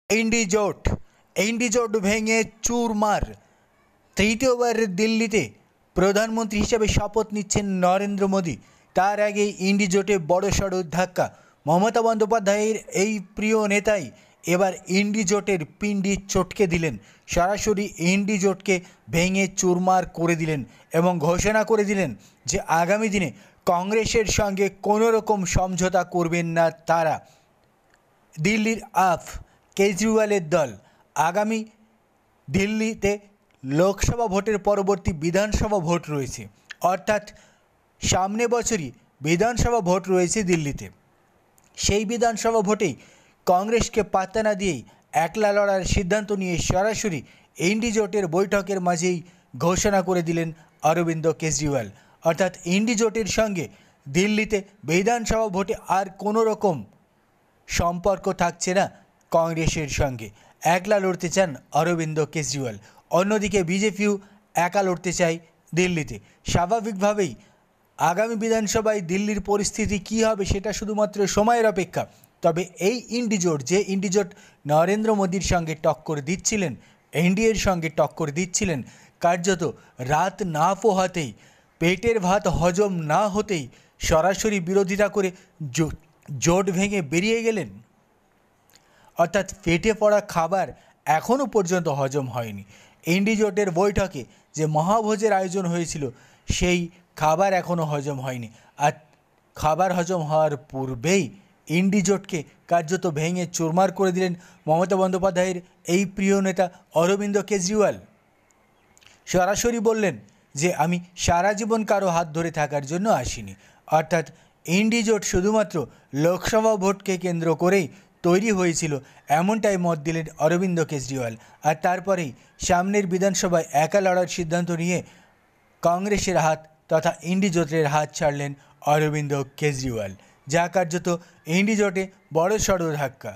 ইন্ডি জোট ভেঙে চুরমার। তৃতীয়বার দিল্লিতে প্রধানমন্ত্রী হিসেবে শপথ নিচ্ছেন নরেন্দ্র মোদী। তার আগে ইন্ডি জোটে বড়সড় ধাক্কা। মমতা বন্দ্যোপাধ্যায়ের এই প্রিয় নেতাই এবার ইন্ডি জোটের পিণ্ডি চটকে দিলেন। সরাসরি ইন্ডি জোটকে ভেঙে চুরমার করে দিলেন এবং ঘোষণা করে দিলেন যে আগামী দিনে কংগ্রেসের সঙ্গে কোনো রকম সমঝোতা করবেন না তারা। দিল্লির আপ কেজরিওয়ালের দল আগামী দিল্লিতে লোকসভা ভোটের পরবর্তী বিধানসভা ভোট রয়েছে, অর্থাৎ সামনে বছরই বিধানসভা ভোট রয়েছে দিল্লিতে। সেই বিধানসভা ভোটেই কংগ্রেসকে পাত্তা না দিয়েই একলা লড়ার সিদ্ধান্ত নিয়ে সরাসরি ইন্ডি জোটের বৈঠকের মাঝেই ঘোষণা করে দিলেন অরবিন্দ কেজরিওয়াল। অর্থাৎ ইন্ডি জোটের সঙ্গে দিল্লিতে বিধানসভা ভোটে আর কোনো রকম সম্পর্ক থাকছে না কংগ্রেসের সঙ্গে। একলা লড়তে চান অরবিন্দ কেজরিওয়াল। অন্যদিকে বিজেপিও একা লড়তে চায় দিল্লিতে। স্বাভাবিকভাবেই আগামী বিধানসভায় দিল্লির পরিস্থিতি কী হবে সেটা শুধুমাত্র সময়ের অপেক্ষা। তবে এই ইন্ডি জোট, যে ইন্ডি জোট নরেন্দ্র মোদীর সঙ্গে টক্কর দিচ্ছিলেন, এনডিএর সঙ্গে টক্কর দিচ্ছিলেন, কার্যত রাত না পোহাতেই, পেটের ভাত হজম না হতেই সরাসরি বিরোধিতা করে জোট ভেঙে বেরিয়ে গেলেন। অর্থাৎ পেটে পড়া খাবার এখনও পর্যন্ত হজম হয়নি। ইন্ডি জোটের বৈঠকে যে মহাভোজের আয়োজন হয়েছিল সেই খাবার এখনও হজম হয়নি। আর খাবার হজম হওয়ার পূর্বেই ইন্ডি জোটকে কার্যত ভেঙে চুরমার করে দিলেন মমতা বন্দ্যোপাধ্যায়ের এই প্রিয় নেতা অরবিন্দ কেজরিওয়াল। সরাসরি বললেন যে আমি সারা জীবন কারো হাত ধরে থাকার জন্য আসিনি। অর্থাৎ ইন্ডি জোট শুধুমাত্র লোকসভা ভোটকে কেন্দ্র করেই তৈরি হয়েছিল, এমনটাই মত দিলেন অরবিন্দ কেজরিওয়াল। আর তারপরেই সামনের বিধানসভায় একা লড়ার সিদ্ধান্ত নিয়ে কংগ্রেসের হাত তথা ইন্ডি জোটের হাত ছাড়লেন অরবিন্দ কেজরিওয়াল, যা কার্যত ইন্ডি জোটে বড়সড় ধাক্কা।